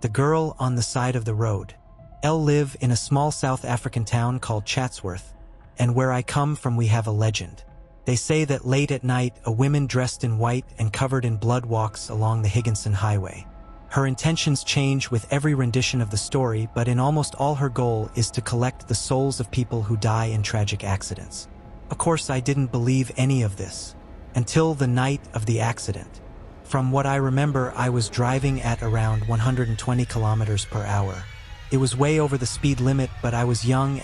The girl on the side of the road. Elle live in a small South African town called Chatsworth, and where I come from we have a legend. They say that late at night a woman dressed in white and covered in blood walks along the Higginson highway. Her intentions change with every rendition of the story, but in almost all her goal is to collect the souls of people who die in tragic accidents. Of course, I didn't believe any of this until the night of the accident. From what I remember, I was driving at around 120 kilometers per hour. It was way over the speed limit, but I was young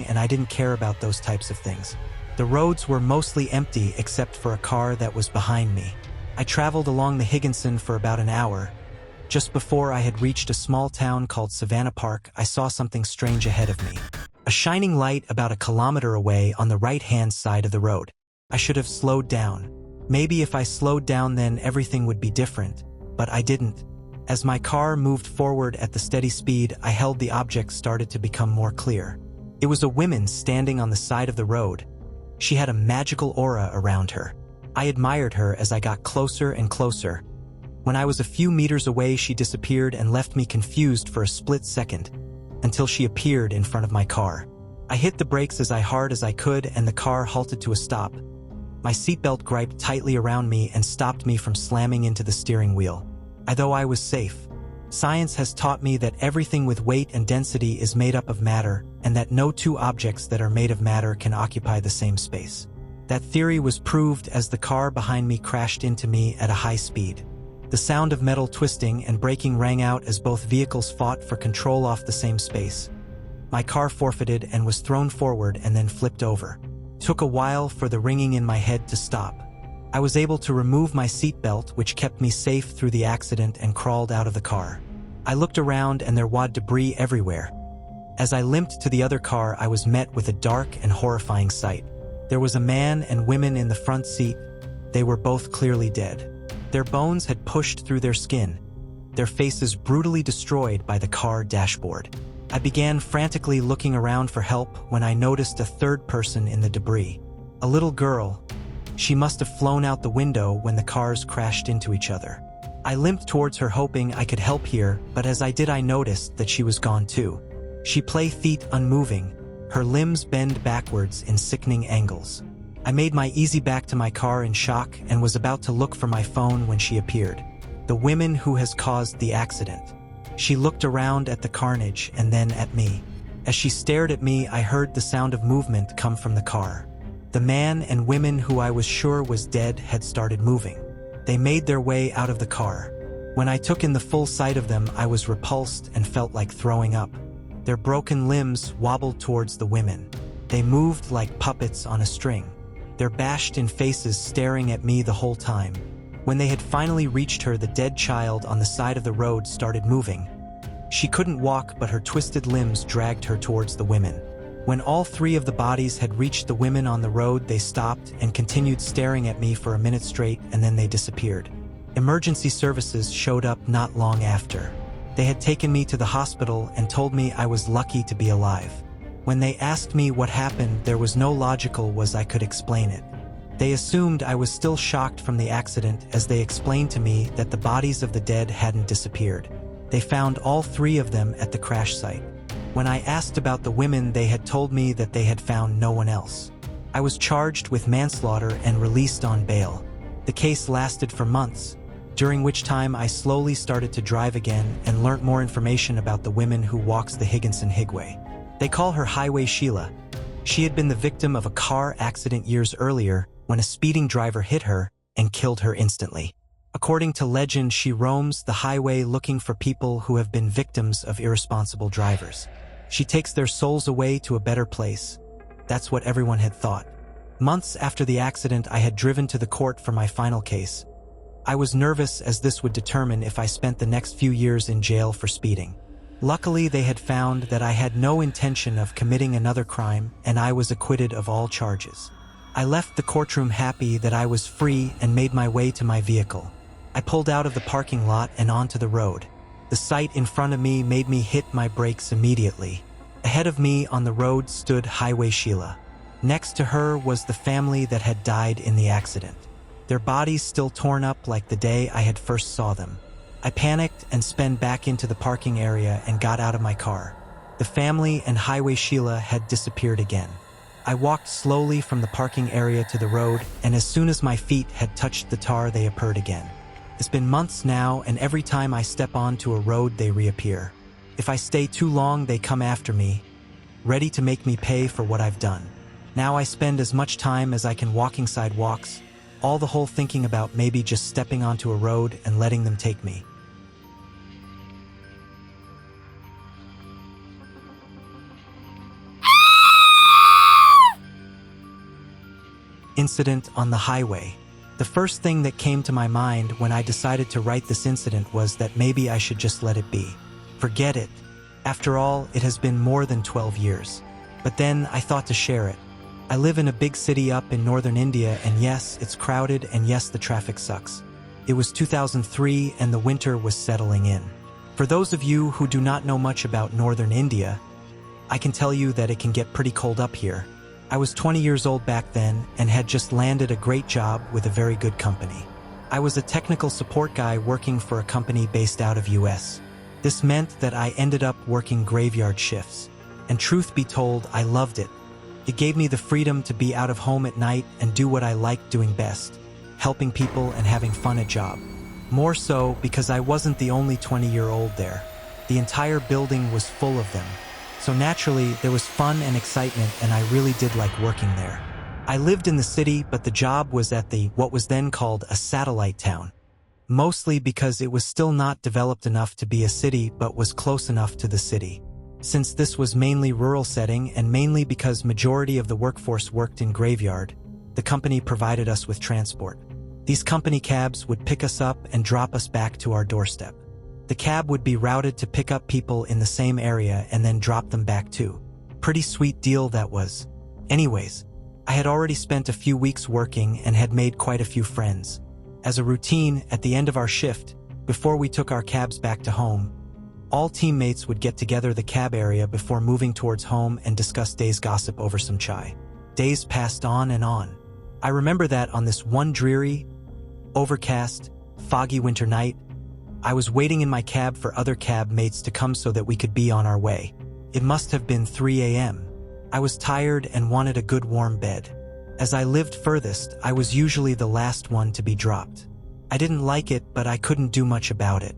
and I didn't care about those types of things. The roads were mostly empty except for a car that was behind me. I traveled along the Higginson for about an hour. Just before I had reached a small town called Savannah Park, I saw something strange ahead of me. A shining light about a kilometer away on the right-hand side of the road. I should have slowed down. Maybe if I slowed down then everything would be different, but I didn't. As my car moved forward at the steady speed I held, the object started to become more clear. It was a woman standing on the side of the road. She had a magical aura around her. I admired her as I got closer and closer. When I was a few meters away, she disappeared and left me confused for a split second, until she appeared in front of my car. I hit the brakes as hard as I could and the car halted to a stop. My seatbelt gripped tightly around me and stopped me from slamming into the steering wheel. Although I was safe. Science has taught me that everything with weight and density is made up of matter, and that no two objects that are made of matter can occupy the same space. That theory was proved as the car behind me crashed into me at a high speed. The sound of metal twisting and braking rang out as both vehicles fought for control off the same space. My car forfeited and was thrown forward and then flipped over. Took a while for the ringing in my head to stop. I was able to remove my seatbelt, which kept me safe through the accident, and crawled out of the car. I looked around and there was debris everywhere. As I limped to the other car, I was met with a dark and horrifying sight. There was a man and women in the front seat. They were both clearly dead. Their bones had pushed through their skin, their faces brutally destroyed by the car dashboard. I began frantically looking around for help when I noticed a third person in the debris. A little girl. She must have flown out the window when the cars crashed into each other. I limped towards her hoping I could help here, but as I did I noticed that she was gone too. She lay feet unmoving, her limbs bent backwards in sickening angles. I made my easy back to my car in shock and was about to look for my phone when she appeared. The woman who has caused the accident. She looked around at the carnage and then at me. As she stared at me, I heard the sound of movement come from the car. The man and women who I was sure was dead had started moving. They made their way out of the car. When I took in the full sight of them, I was repulsed and felt like throwing up. Their broken limbs wobbled towards the women. They moved like puppets on a string, their bashed-in faces staring at me the whole time. When they had finally reached her, the dead child on the side of the road started moving. She couldn't walk, but her twisted limbs dragged her towards the women. When all three of the bodies had reached the women on the road, they stopped and continued staring at me for a minute straight, and then they disappeared. Emergency services showed up not long after. They had taken me to the hospital and told me I was lucky to be alive. When they asked me what happened, there was no logical way I could explain it. They assumed I was still shocked from the accident, as they explained to me that the bodies of the dead hadn't disappeared. They found all three of them at the crash site. When I asked about the women, they had told me that they had found no one else. I was charged with manslaughter and released on bail. The case lasted for months, during which time I slowly started to drive again and learnt more information about the women who walks the Higginson Highway. They call her Highway Sheila. She had been the victim of a car accident years earlier when a speeding driver hit her and killed her instantly. According to legend, she roams the highway looking for people who have been victims of irresponsible drivers. She takes their souls away to a better place. That's what everyone had thought. Months after the accident, I had driven to the court for my final case. I was nervous, as this would determine if I spent the next few years in jail for speeding. Luckily, they had found that I had no intention of committing another crime, and I was acquitted of all charges. I left the courtroom happy that I was free and made my way to my vehicle. I pulled out of the parking lot and onto the road. The sight in front of me made me hit my brakes immediately. Ahead of me on the road stood Highway Sheila. Next to her was the family that had died in the accident. Their bodies still torn up like the day I had first saw them. I panicked and sped back into the parking area and got out of my car. The family and Highway Sheila had disappeared again. I walked slowly from the parking area to the road, and as soon as my feet had touched the tar, they appeared again. It's been months now, and every time I step onto a road, they reappear. If I stay too long, they come after me, ready to make me pay for what I've done. Now I spend as much time as I can walking sidewalks, all the whole thinking about maybe just stepping onto a road and letting them take me. Incident on the highway. The first thing that came to my mind when I decided to write this incident was that maybe I should just let it be. Forget it. After all, it has been more than 12 years. But then I thought to share it. I live in a big city up in northern India, and yes, it's crowded, and yes, the traffic sucks. It was 2003 and the winter was settling in. For those of you who do not know much about northern India, I can tell you that it can get pretty cold up here. I was 20 years old back then and had just landed a great job with a very good company. I was a technical support guy working for a company based out of US. This meant that I ended up working graveyard shifts. And truth be told, I loved it. It gave me the freedom to be out of home at night and do what I liked doing best, helping people and having fun at job. More so because I wasn't the only 20-year-old there. The entire building was full of them. So naturally, there was fun and excitement, and I really did like working there. I lived in the city, but the job was at what was then called a satellite town. Mostly because it was still not developed enough to be a city, but was close enough to the city. Since this was mainly rural setting, and mainly because majority of the workforce worked in graveyard, the company provided us with transport. These company cabs would pick us up and drop us back to our doorstep. The cab would be routed to pick up people in the same area and then drop them back too. Pretty sweet deal that was. Anyways, I had already spent a few weeks working and had made quite a few friends. As a routine, at the end of our shift, before we took our cabs back to home, all teammates would get together the cab area before moving towards home and discuss day's gossip over some chai. Days passed on and on. I remember that on this one dreary, overcast, foggy winter night, I was waiting in my cab for other cab mates to come so that we could be on our way. It must have been 3 a.m. I was tired and wanted a good warm bed. As I lived furthest, I was usually the last one to be dropped. I didn't like it, but I couldn't do much about it.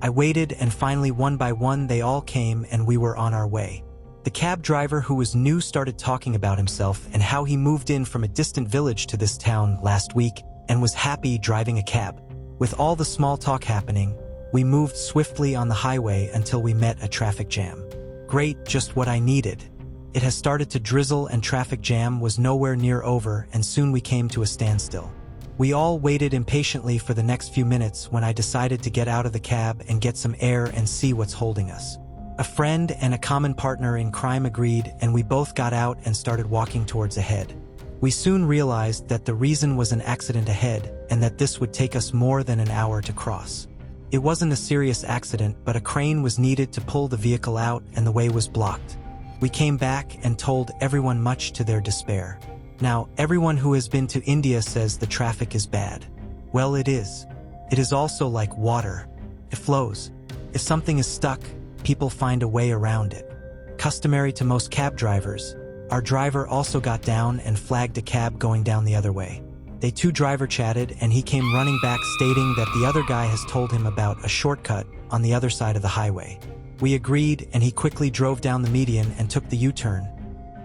I waited, and finally one by one they all came and we were on our way. The cab driver, who was new, started talking about himself and how he moved in from a distant village to this town last week and was happy driving a cab. With all the small talk happening, we moved swiftly on the highway until we met a traffic jam. Great, just what I needed. It has started to drizzle and traffic jam was nowhere near over, and soon we came to a standstill. We all waited impatiently for the next few minutes when I decided to get out of the cab and get some air and see what's holding us. A friend and a common partner in crime agreed, and we both got out and started walking towards ahead. We soon realized that the reason was an accident ahead, and that this would take us more than an hour to cross. It wasn't a serious accident, but a crane was needed to pull the vehicle out and the way was blocked. We came back and told everyone, much to their despair. Now, everyone who has been to India says the traffic is bad. Well, it is. It is also like water. It flows. If something is stuck, people find a way around it. Customary to most cab drivers, our driver also got down and flagged a cab going down the other way. They two driver chatted, and he came running back stating that the other guy has told him about a shortcut on the other side of the highway. We agreed, and he quickly drove down the median and took the U-turn,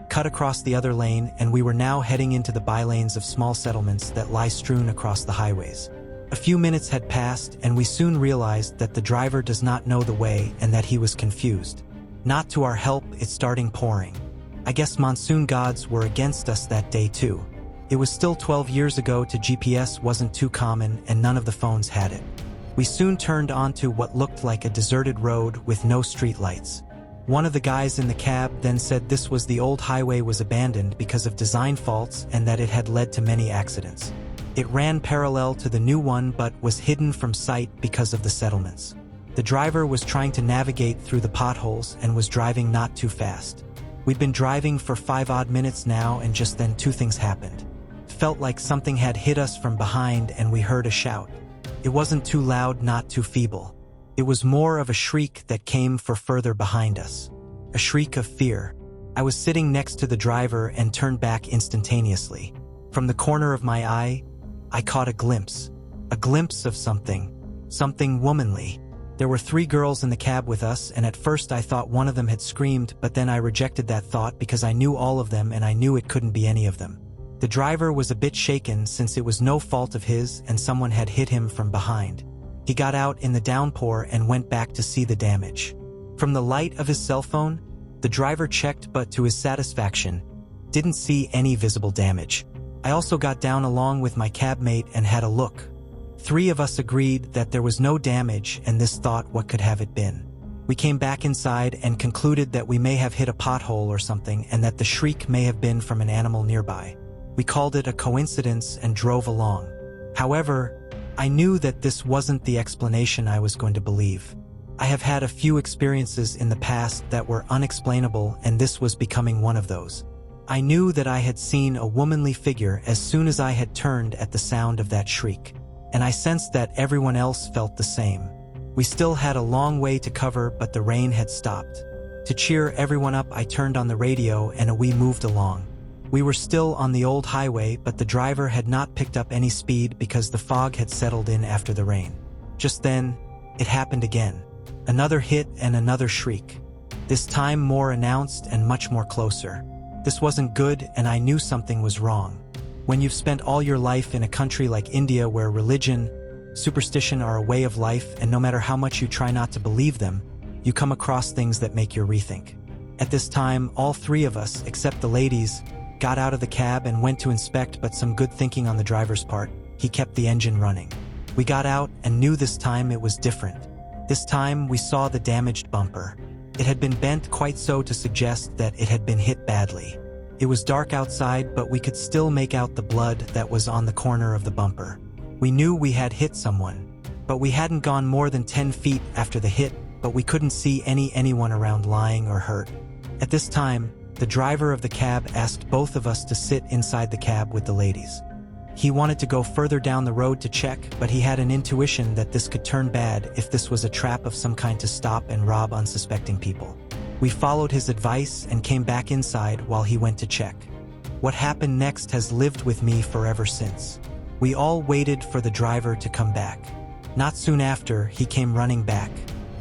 cut across the other lane, and we were now heading into the bylanes of small settlements that lie strewn across the highways. A few minutes had passed, and we soon realized that the driver does not know the way and that he was confused. Not to our help, it started pouring. I guess monsoon gods were against us that day too. It was still 12 years ago, to GPS wasn't too common and none of the phones had it. We soon turned onto what looked like a deserted road with no street lights. One of the guys in the cab then said this was the old highway was abandoned because of design faults and that it had led to many accidents. It ran parallel to the new one but was hidden from sight because of the settlements. The driver was trying to navigate through the potholes and was driving not too fast. We'd been driving for 5 odd minutes now, and just then two things happened. Felt like something had hit us from behind and we heard a shout. It wasn't too loud, not too feeble. It was more of a shriek that came from further behind us. A shriek of fear. I was sitting next to the driver and turned back instantaneously. From the corner of my eye, I caught a glimpse of something womanly. There were 3 girls in the cab with us, and at first I thought one of them had screamed, but then I rejected that thought because I knew all of them and I knew it couldn't be any of them. The driver was a bit shaken since it was no fault of his and someone had hit him from behind. He got out in the downpour and went back to see the damage. From the light of his cell phone, the driver checked, but to his satisfaction, didn't see any visible damage. I also got down along with my cab mate and had a look. 3 of us agreed that there was no damage, and this thought, what could have it been? We came back inside and concluded that we may have hit a pothole or something and that the shriek may have been from an animal nearby. We called it a coincidence and drove along. However, I knew that this wasn't the explanation I was going to believe. I have had a few experiences in the past that were unexplainable, and this was becoming one of those. I knew that I had seen a womanly figure as soon as I had turned at the sound of that shriek, and I sensed that everyone else felt the same. We still had a long way to cover, but the rain had stopped. To cheer everyone up, I turned on the radio and we moved along. We were still on the old highway, but the driver had not picked up any speed because the fog had settled in after the rain. Just then, it happened again. Another hit and another shriek. This time more announced and much more closer. This wasn't good, and I knew something was wrong. When you've spent all your life in a country like India where religion, superstition are a way of life, and no matter how much you try not to believe them, you come across things that make you rethink. At this time, all 3 of us, except the ladies, got out of the cab and went to inspect, but some good thinking on the driver's part, he kept the engine running. We got out and knew this time it was different. This time we saw the damaged bumper. It had been bent quite so to suggest that it had been hit badly. It was dark outside, but we could still make out the blood that was on the corner of the bumper. We knew we had hit someone, but we hadn't gone more than 10 feet after the hit, but we couldn't see anyone around lying or hurt. At this time, the driver of the cab asked both of us to sit inside the cab with the ladies. He wanted to go further down the road to check, but he had an intuition that this could turn bad if this was a trap of some kind to stop and rob unsuspecting people. We followed his advice and came back inside while he went to check. What happened next has lived with me forever since. We all waited for the driver to come back. Not soon after, he came running back,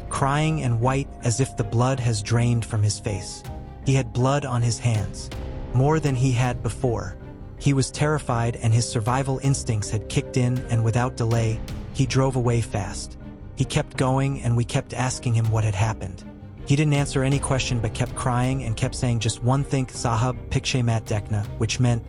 crying and white as if the blood has drained from his face. He had blood on his hands, more than he had before. He was terrified and his survival instincts had kicked in, and without delay, he drove away fast. He kept going and we kept asking him what had happened. He didn't answer any question but kept crying and kept saying just one thing, Sahab, pikshe mat dekhna, which meant,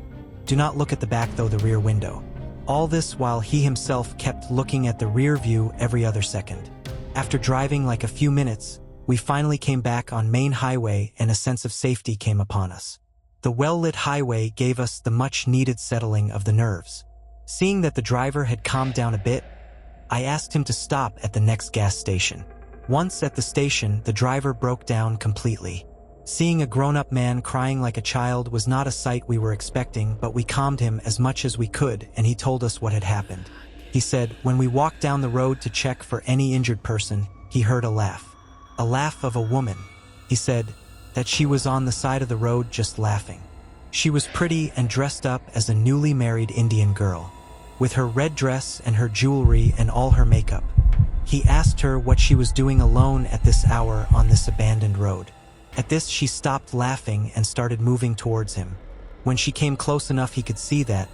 do not look at the back though, the rear window. All this while he himself kept looking at the rear view every other second. After driving like a few minutes, we finally came back on main highway and a sense of safety came upon us. The well-lit highway gave us the much-needed settling of the nerves. Seeing that the driver had calmed down a bit, I asked him to stop at the next gas station. Once at the station, the driver broke down completely. Seeing a grown-up man crying like a child was not a sight we were expecting, but we calmed him as much as we could, and he told us what had happened. He said, when we walked down the road to check for any injured person, he heard a laugh. A laugh of a woman. He said that she was on the side of the road just laughing. She was pretty and dressed up as a newly married Indian girl, with her red dress and her jewelry and all her makeup. He asked her what she was doing alone at this hour on this abandoned road. At this, she stopped laughing and started moving towards him. When she came close enough, he could see that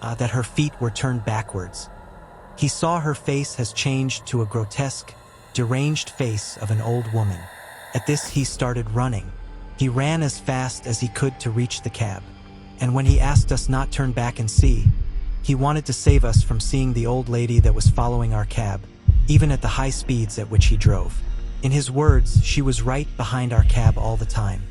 her feet were turned backwards. He saw her face has changed to a grotesque, deranged face of an old woman. At this, he started running. He ran as fast as he could to reach the cab. And when he asked us not turn back and see, he wanted to save us from seeing the old lady that was following our cab, even at the high speeds at which he drove. In his words, she was right behind our cab all the time.